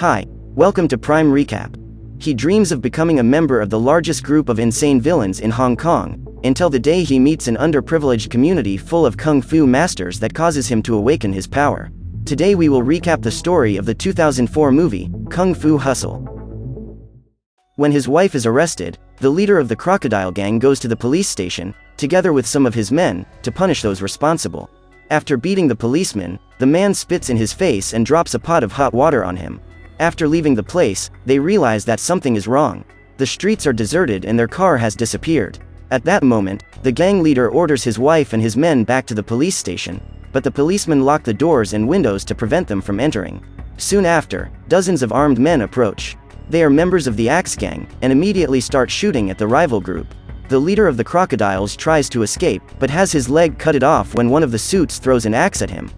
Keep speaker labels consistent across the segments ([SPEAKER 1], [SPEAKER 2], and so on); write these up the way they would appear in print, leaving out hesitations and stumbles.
[SPEAKER 1] Hi, welcome to Prime Recap. He dreams of becoming a member of the largest group of insane villains in Hong Kong, until the day he meets an underprivileged community full of kung fu masters that causes him to awaken his power. Today we will recap the story of the 2004 movie, Kung Fu Hustle. When his wife is arrested, the leader of the crocodile gang goes to the police station, together with some of his men, to punish those responsible. After beating the policeman, the man spits in his face and drops a pot of hot water on him. After leaving the place, they realize that something is wrong. The streets are deserted and their car has disappeared. At that moment, the gang leader orders his wife and his men back to the police station, but the policemen lock the doors and windows to prevent them from entering. Soon after, dozens of armed men approach. They are members of the Axe Gang, and immediately start shooting at the rival group. The leader of the crocodiles tries to escape, but has his leg cut off when one of the suits throws an axe at him.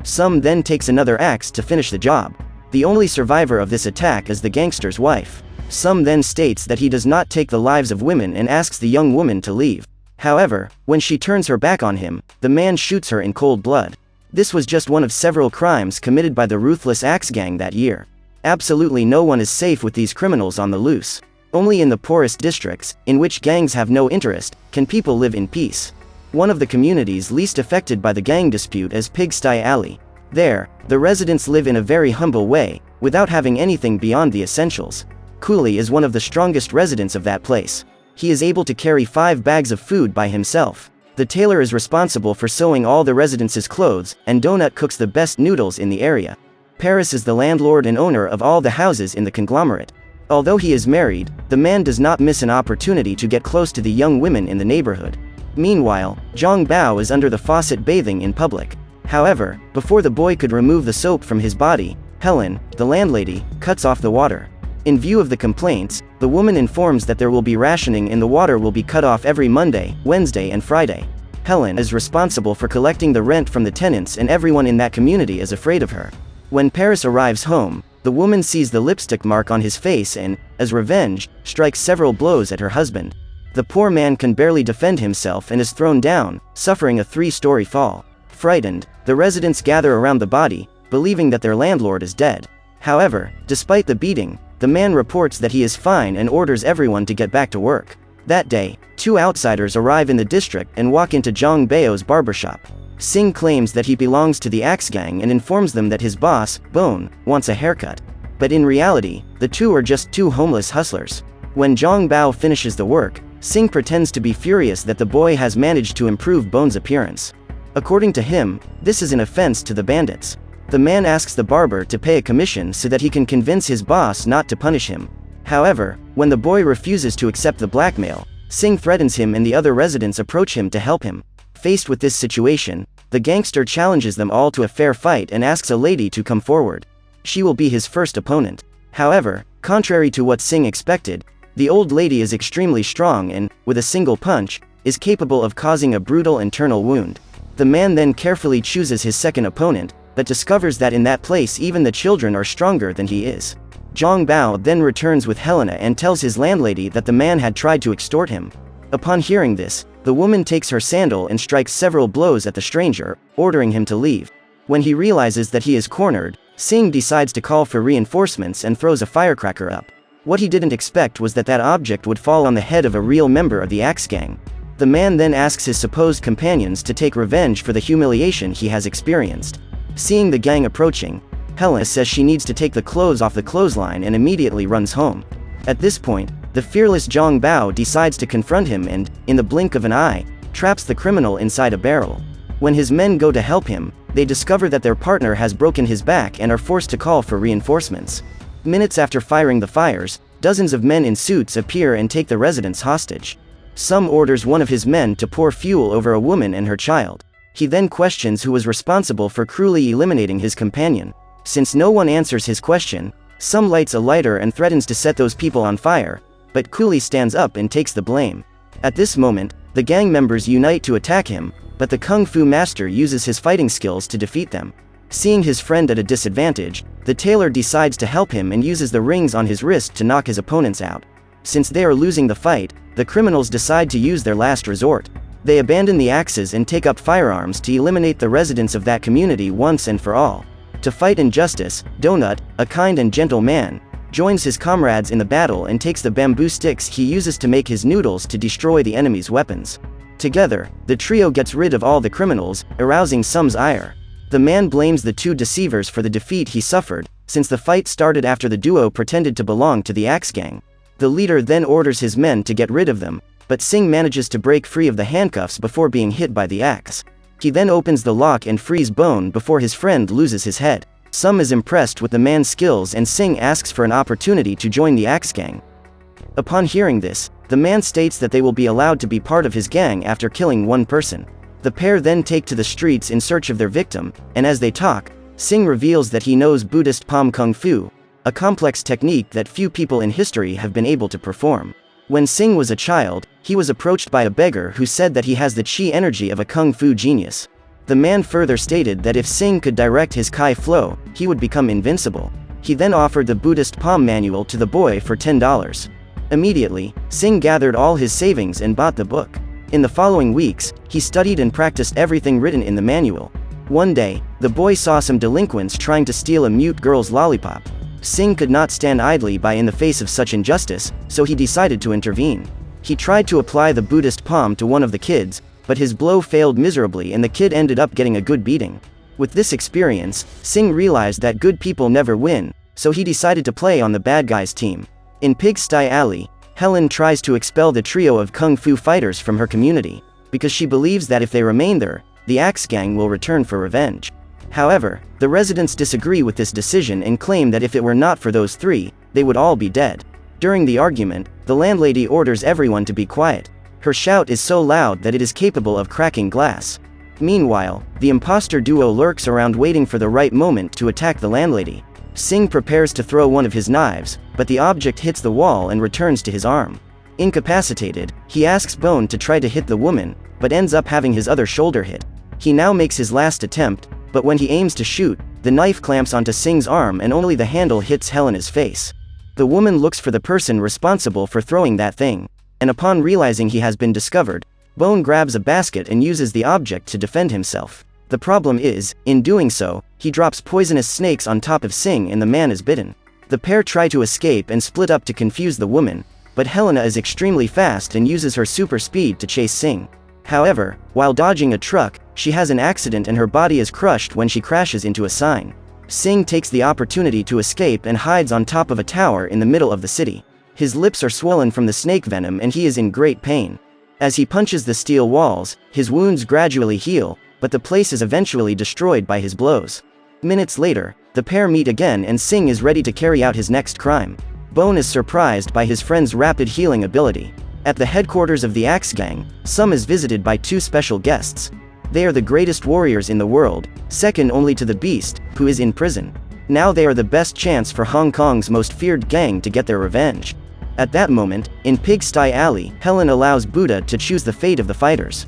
[SPEAKER 1] Some then takes another axe to finish the job. The only survivor of this attack is the gangster's wife. Some then states that he does not take the lives of women and asks the young woman to leave. However, when she turns her back on him, the man shoots her in cold blood. This was just one of several crimes committed by the ruthless Axe Gang that year. Absolutely no one is safe with these criminals on the loose. Only in the poorest districts, in which gangs have no interest, can people live in peace. One of the communities least affected by the gang dispute is Pig Sty Alley. There, the residents live in a very humble way, without having anything beyond the essentials. Cooley is one of the strongest residents of that place. He is able to carry 5 bags of food by himself. The tailor is responsible for sewing all the residents' clothes, and Donut cooks the best noodles in the area. Paris is the landlord and owner of all the houses in the conglomerate. Although he is married, the man does not miss an opportunity to get close to the young women in the neighborhood. Meanwhile, Zhang Bao is under the faucet bathing in public. However, before the boy could remove the soap from his body, Helen, the landlady, cuts off the water. In view of the complaints, the woman informs that there will be rationing and the water will be cut off every Monday, Wednesday and Friday. Helen is responsible for collecting the rent from the tenants and everyone in that community is afraid of her. When Paris arrives home, the woman sees the lipstick mark on his face and, as revenge, strikes several blows at her husband. The poor man can barely defend himself and is thrown down, suffering a 3-story fall. Frightened, the residents gather around the body, believing that their landlord is dead. However, despite the beating, the man reports that he is fine and orders everyone to get back to work. That day, 2 outsiders arrive in the district and walk into Zhang Bao's barbershop. Singh claims that he belongs to the Axe Gang and informs them that his boss, Bone, wants a haircut. But in reality, the two are just 2 homeless hustlers. When Zhang Bao finishes the work, Singh pretends to be furious that the boy has managed to improve Bone's appearance. According to him, this is an offense to the bandits. The man asks the barber to pay a commission so that he can convince his boss not to punish him. However, when the boy refuses to accept the blackmail, Singh threatens him and the other residents approach him to help him. Faced with this situation, the gangster challenges them all to a fair fight and asks a lady to come forward. She will be his first opponent. However, contrary to what Singh expected, the old lady is extremely strong and, with a single punch, is capable of causing a brutal internal wound. The man then carefully chooses his second opponent, but discovers that in that place even the children are stronger than he is. Zhang Bao then returns with Helena and tells his landlady that the man had tried to extort him. Upon hearing this, the woman takes her sandal and strikes several blows at the stranger, ordering him to leave. When he realizes that he is cornered, Singh decides to call for reinforcements and throws a firecracker up. What he didn't expect was that that object would fall on the head of a real member of the Axe Gang. The man then asks his supposed companions to take revenge for the humiliation he has experienced. Seeing the gang approaching, Helena says she needs to take the clothes off the clothesline and immediately runs home. At this point, the fearless Zhang Bao decides to confront him and, in the blink of an eye, traps the criminal inside a barrel. When his men go to help him, they discover that their partner has broken his back and are forced to call for reinforcements. Minutes after firing the fires, dozens of men in suits appear and take the residents hostage. Some orders one of his men to pour fuel over a woman and her child. He then questions who was responsible for cruelly eliminating his companion. Since no one answers his question, some lights a lighter and threatens to set those people on fire, but Cooley stands up and takes the blame. At this moment, the gang members unite to attack him, but the Kung Fu master uses his fighting skills to defeat them. Seeing his friend at a disadvantage, the tailor decides to help him and uses the rings on his wrist to knock his opponents out. Since they are losing the fight, the criminals decide to use their last resort. They abandon the axes and take up firearms to eliminate the residents of that community once and for all. To fight injustice, Donut, a kind and gentle man, joins his comrades in the battle and takes the bamboo sticks he uses to make his noodles to destroy the enemy's weapons. Together, the trio gets rid of all the criminals, arousing some's ire. The man blames the two deceivers for the defeat he suffered, since the fight started after the duo pretended to belong to the Axe Gang. The leader then orders his men to get rid of them, but Singh manages to break free of the handcuffs before being hit by the axe. He then opens the lock and frees Bone before his friend loses his head. Some is impressed with the man's skills and Singh asks for an opportunity to join the Axe Gang. Upon hearing this, the man states that they will be allowed to be part of his gang after killing one person. The pair then take to the streets in search of their victim, and as they talk, Singh reveals that he knows Buddhist Palm Kung Fu, a complex technique that few people in history have been able to perform. When Singh was a child, he was approached by a beggar who said that he has the chi energy of a kung fu genius. The man further stated that if Singh could direct his Kai flow, he would become invincible. He then offered the Buddhist Palm manual to the boy for $10. Immediately, Singh gathered all his savings and bought the book. In the following weeks, he studied and practiced everything written in the manual. One day, the boy saw some delinquents trying to steal a mute girl's lollipop. Singh could not stand idly by in the face of such injustice, so he decided to intervene. He tried to apply the Buddhist palm to one of the kids, but his blow failed miserably and the kid ended up getting a good beating. With this experience, Singh realized that good people never win, so he decided to play on the bad guys' team. In Pig Sty Alley, Helen tries to expel the trio of kung fu fighters from her community, because she believes that if they remain there, the Axe Gang will return for revenge. However, the residents disagree with this decision and claim that if it were not for those three, they would all be dead. During the argument, the landlady orders everyone to be quiet. Her shout is so loud that it is capable of cracking glass. Meanwhile, the imposter duo lurks around waiting for the right moment to attack the landlady. Singh prepares to throw one of his knives, but the object hits the wall and returns to his arm. Incapacitated, he asks Bone to try to hit the woman, but ends up having his other shoulder hit. He now makes his last attempt, but when he aims to shoot, the knife clamps onto Singh's arm and only the handle hits Helena's face. The woman looks for the person responsible for throwing that thing, and upon realizing he has been discovered, Bone grabs a basket and uses the object to defend himself. The problem is, in doing so, he drops poisonous snakes on top of Singh and the man is bitten. The pair try to escape and split up to confuse the woman, but Helena is extremely fast and uses her super speed to chase Singh. However, while dodging a truck, she has an accident and her body is crushed when she crashes into a sign. Singh takes the opportunity to escape and hides on top of a tower in the middle of the city. His lips are swollen from the snake venom and he is in great pain. As he punches the steel walls, his wounds gradually heal, but the place is eventually destroyed by his blows. Minutes later, the pair meet again and Singh is ready to carry out his next crime. Bone is surprised by his friend's rapid healing ability. At the headquarters of the Axe Gang, Sum is visited by two special guests. They are the greatest warriors in the world, second only to the Beast, who is in prison. Now they are the best chance for Hong Kong's most feared gang to get their revenge. At that moment, in Pig Sty Alley, Helen allows Buddha to choose the fate of the fighters.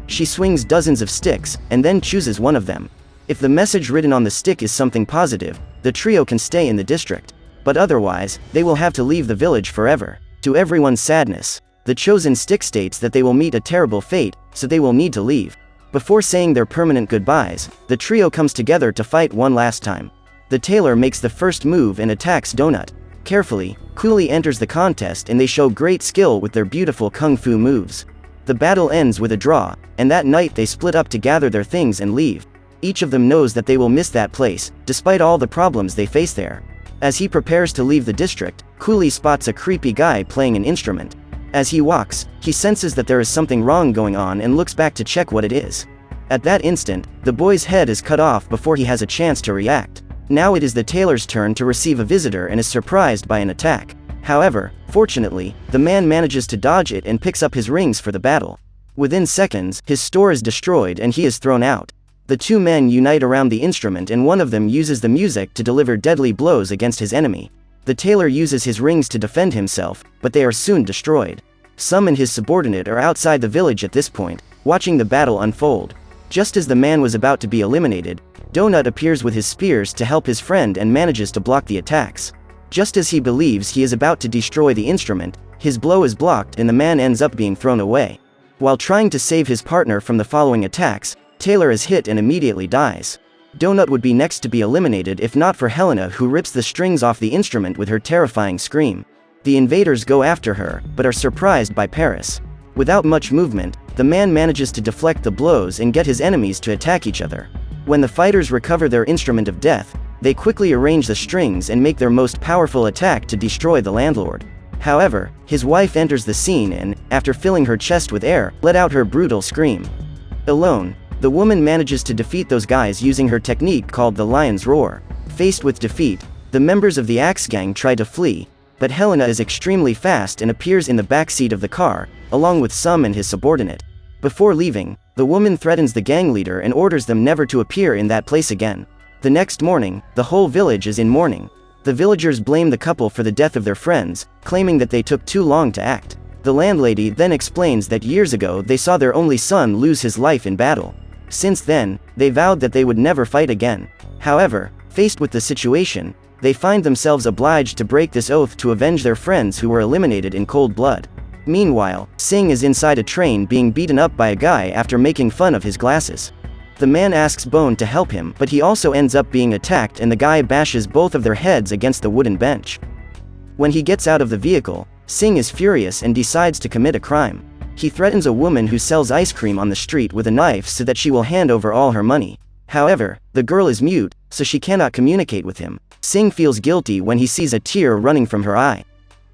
[SPEAKER 1] She swings dozens of sticks, and then chooses one of them. If the message written on the stick is something positive, the trio can stay in the district. But otherwise, they will have to leave the village forever. To everyone's sadness, the chosen stick states that they will meet a terrible fate, so they will need to leave. Before saying their permanent goodbyes, the trio comes together to fight one last time. The tailor makes the first move and attacks Donut. Carefully, Cooley enters the contest and they show great skill with their beautiful kung fu moves. The battle ends with a draw, and that night they split up to gather their things and leave. Each of them knows that they will miss that place, despite all the problems they face there. As he prepares to leave the district, Cooley spots a creepy guy playing an instrument. As he walks, he senses that there is something wrong going on and looks back to check what it is. At that instant, the boy's head is cut off before he has a chance to react. Now it is the tailor's turn to receive a visitor and is surprised by an attack. However, fortunately, the man manages to dodge it and picks up his rings for the battle. Within seconds, his store is destroyed and he is thrown out. The two men unite around the instrument and one of them uses the music to deliver deadly blows against his enemy. The tailor uses his rings to defend himself, but they are soon destroyed. Sum and his subordinate are outside the village at this point, watching the battle unfold. Just as the man was about to be eliminated, Donut appears with his spears to help his friend and manages to block the attacks. Just as he believes he is about to destroy the instrument, his blow is blocked and the man ends up being thrown away. While trying to save his partner from the following attacks, Taylor is hit and immediately dies. Donut would be next to be eliminated if not for Helena, who rips the strings off the instrument with her terrifying scream. The invaders go after her, but are surprised by Paris. Without much movement, the man manages to deflect the blows and get his enemies to attack each other. When the fighters recover their instrument of death, they quickly arrange the strings and make their most powerful attack to destroy the landlord. However, his wife enters the scene and, after filling her chest with air, let out her brutal scream. Alone, the woman manages to defeat those guys using her technique called the Lion's Roar. Faced with defeat, the members of the Axe Gang try to flee, but Helena is extremely fast and appears in the back seat of the car, along with Sum and his subordinate. Before leaving, the woman threatens the gang leader and orders them never to appear in that place again. The next morning, the whole village is in mourning. The villagers blame the couple for the death of their friends, claiming that they took too long to act. The landlady then explains that years ago they saw their only son lose his life in battle. Since then, they vowed that they would never fight again. However, faced with the situation, they find themselves obliged to break this oath to avenge their friends who were eliminated in cold blood. Meanwhile, Singh is inside a train being beaten up by a guy after making fun of his glasses. The man asks Bone to help him, but he also ends up being attacked and the guy bashes both of their heads against the wooden bench. When he gets out of the vehicle, Singh is furious and decides to commit a crime. He threatens a woman who sells ice cream on the street with a knife so that she will hand over all her money. However, the girl is mute, so she cannot communicate with him. Singh feels guilty when he sees a tear running from her eye.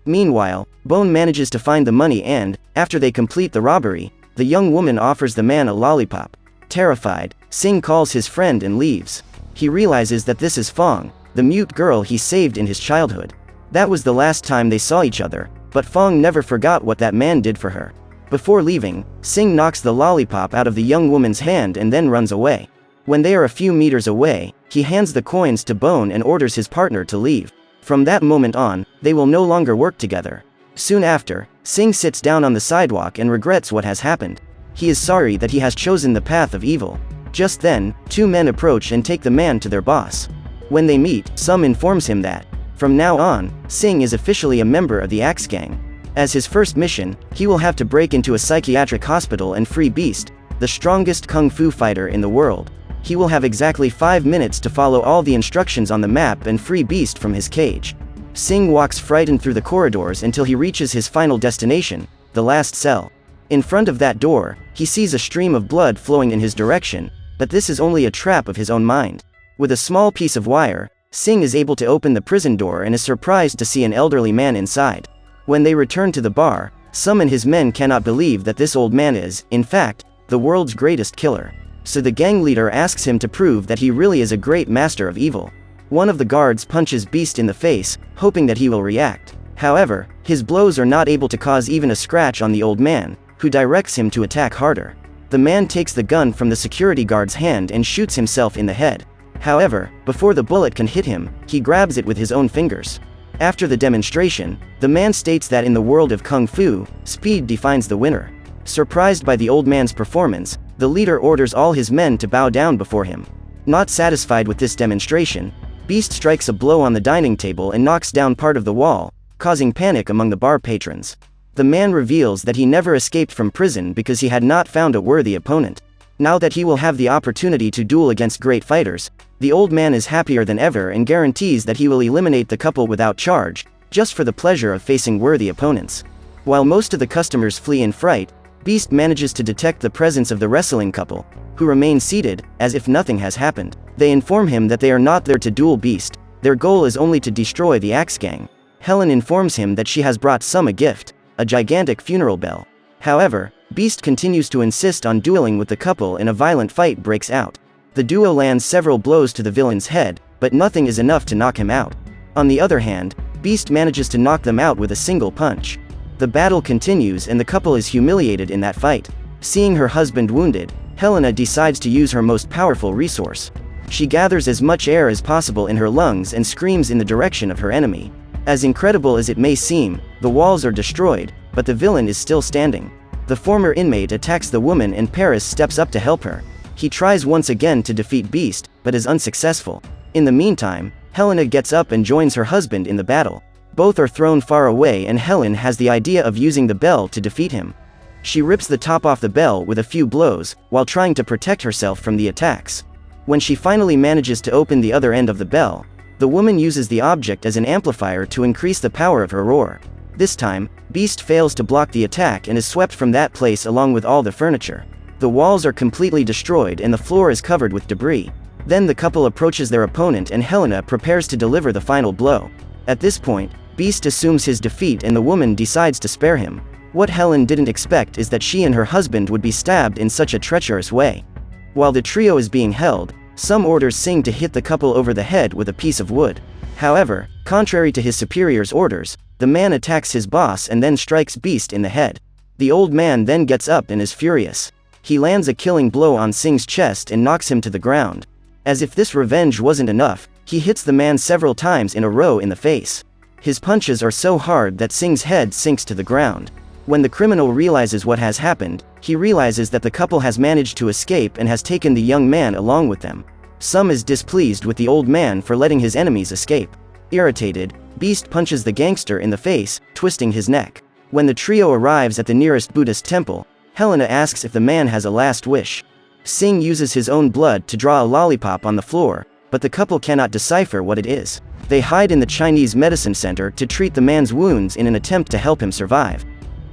[SPEAKER 1] Meanwhile, Bone manages to find the money and, after they complete the robbery, the young woman offers the man a lollipop. Terrified, Singh calls his friend and leaves. He realizes that this is Fong, the mute girl he saved in his childhood. That was the last time they saw each other, but Fong never forgot what that man did for her. Before leaving, Singh knocks the lollipop out of the young woman's hand and then runs away. When they are a few meters away, he hands the coins to Bone and orders his partner to leave. From that moment on, they will no longer work together. Soon after, Singh sits down on the sidewalk and regrets what has happened. He is sorry that he has chosen the path of evil. Just then, two men approach and take the man to their boss. When they meet, Sum informs him that, from now on, Singh is officially a member of the Axe Gang. As his first mission, he will have to break into a psychiatric hospital and free Beast, the strongest kung fu fighter in the world. He will have exactly 5 minutes to follow all the instructions on the map and free Beast from his cage. Singh walks frightened through the corridors until he reaches his final destination, the last cell. In front of that door, he sees a stream of blood flowing in his direction, but this is only a trap of his own mind. With a small piece of wire, Singh is able to open the prison door and is surprised to see an elderly man inside. When they return to the bar, Sum and his men cannot believe that this old man is, in fact, the world's greatest killer. So the gang leader asks him to prove that he really is a great master of evil. One of the guards punches Beast in the face, hoping that he will react. However, his blows are not able to cause even a scratch on the old man, who directs him to attack harder. The man takes the gun from the security guard's hand and shoots himself in the head. However, before the bullet can hit him, he grabs it with his own fingers. After the demonstration, the man states that in the world of Kung Fu, speed defines the winner. Surprised by the old man's performance, the leader orders all his men to bow down before him. Not satisfied with this demonstration, Beast strikes a blow on the dining table and knocks down part of the wall, causing panic among the bar patrons. The man reveals that he never escaped from prison because he had not found a worthy opponent. Now that he will have the opportunity to duel against great fighters, the old man is happier than ever and guarantees that he will eliminate the couple without charge, just for the pleasure of facing worthy opponents. While most of the customers flee in fright, Beast manages to detect the presence of the wrestling couple, who remain seated, as if nothing has happened. They inform him that they are not there to duel Beast, their goal is only to destroy the Axe Gang. Helen informs him that she has brought Sum a gift, a gigantic funeral bell. However, Beast continues to insist on dueling with the couple and a violent fight breaks out. The duo lands several blows to the villain's head, but nothing is enough to knock him out. On the other hand, Beast manages to knock them out with a single punch. The battle continues and the couple is humiliated in that fight. Seeing her husband wounded, Helena decides to use her most powerful resource. She gathers as much air as possible in her lungs and screams in the direction of her enemy. As incredible as it may seem, the walls are destroyed, but the villain is still standing. The former inmate attacks the woman and Paris steps up to help her. He tries once again to defeat Beast, but is unsuccessful. In the meantime, Helena gets up and joins her husband in the battle. Both are thrown far away and Helen has the idea of using the bell to defeat him. She rips the top off the bell with a few blows, while trying to protect herself from the attacks. When she finally manages to open the other end of the bell, the woman uses the object as an amplifier to increase the power of her roar. This time, Beast fails to block the attack and is swept from that place along with all the furniture. The walls are completely destroyed and the floor is covered with debris. Then the couple approaches their opponent and Helena prepares to deliver the final blow. At this point, Beast assumes his defeat and the woman decides to spare him. What Helen didn't expect is that she and her husband would be stabbed in such a treacherous way. While the trio is being held, some orders Singh to hit the couple over the head with a piece of wood. However, contrary to his superior's orders, the man attacks his boss and then strikes Beast in the head. The old man then gets up and is furious. He lands a killing blow on Singh's chest and knocks him to the ground. As if this revenge wasn't enough, he hits the man several times in a row in the face. His punches are so hard that Singh's head sinks to the ground. When the criminal realizes what has happened, he realizes that the couple has managed to escape and has taken the young man along with them. Singh is displeased with the old man for letting his enemies escape. Irritated, Beast punches the gangster in the face, twisting his neck. When the trio arrives at the nearest Buddhist temple, Helena asks if the man has a last wish. Singh uses his own blood to draw a lollipop on the floor, but the couple cannot decipher what it is. They hide in the Chinese medicine center to treat the man's wounds in an attempt to help him survive.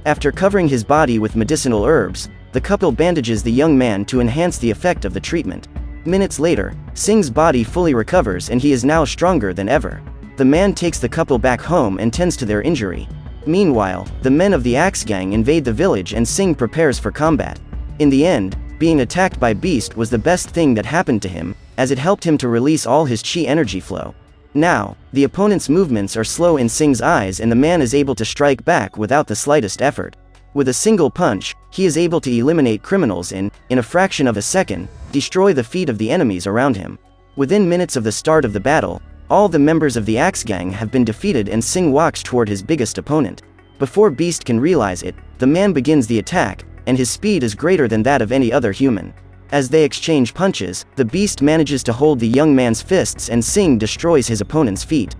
[SPEAKER 1] After covering his body with medicinal herbs, the couple bandages the young man to enhance the effect of the treatment. Minutes later, Singh's body fully recovers and he is now stronger than ever. The man takes the couple back home and tends to their injury. Meanwhile, the men of the Axe Gang invade the village and Singh prepares for combat. In the end, being attacked by Beast was the best thing that happened to him, as it helped him to release all his chi energy flow. Now, the opponent's movements are slow in Singh's eyes and the man is able to strike back without the slightest effort. With a single punch, he is able to eliminate criminals in a fraction of a second, destroy the feet of the enemies around him. Within minutes of the start of the battle, all the members of the Axe Gang have been defeated and Singh walks toward his biggest opponent. Before Beast can realize it, the man begins the attack, and his speed is greater than that of any other human. As they exchange punches, the Beast manages to hold the young man's fists and Singh destroys his opponent's feet.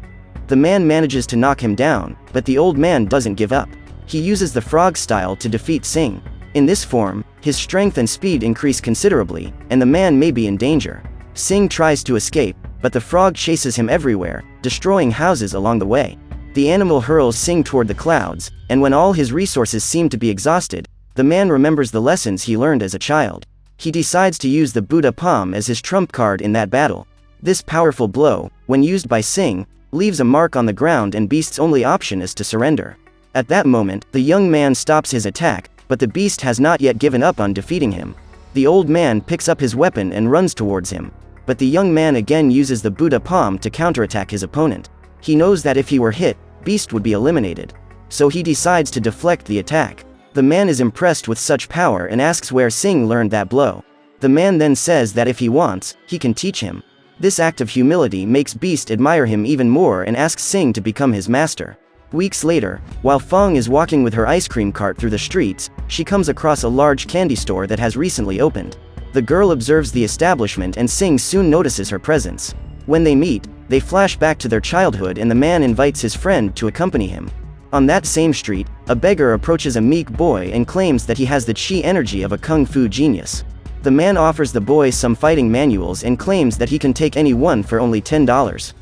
[SPEAKER 1] The man manages to knock him down, but the old man doesn't give up. He uses the frog style to defeat Singh. In this form, his strength and speed increase considerably, and the man may be in danger. Singh tries to escape, but the frog chases him everywhere, destroying houses along the way. The animal hurls Singh toward the clouds, and when all his resources seem to be exhausted, the man remembers the lessons he learned as a child. He decides to use the Buddha palm as his trump card in that battle. This powerful blow, when used by Singh, leaves a mark on the ground and Beast's only option is to surrender. At that moment, the young man stops his attack, but the Beast has not yet given up on defeating him. The old man picks up his weapon and runs towards him. But the young man again uses the Buddha palm to counterattack his opponent. He knows that if he were hit, Beast would be eliminated. So he decides to deflect the attack. The man is impressed with such power and asks where Singh learned that blow. The man then says that if he wants, he can teach him. This act of humility makes Beast admire him even more and asks Singh to become his master. Weeks later, while Fong is walking with her ice cream cart through the streets, she comes across a large candy store that has recently opened. The girl observes the establishment and Singh soon notices her presence. When they meet, they flash back to their childhood and the man invites his friend to accompany him. On that same street, a beggar approaches a meek boy and claims that he has the chi energy of a kung fu genius. The man offers the boy some fighting manuals and claims that he can take any one for only $10.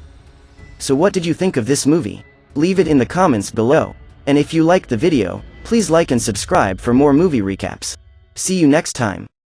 [SPEAKER 1] So what did you think of this movie? Leave it in the comments below. And if you liked the video, please like and subscribe for more movie recaps. See you next time.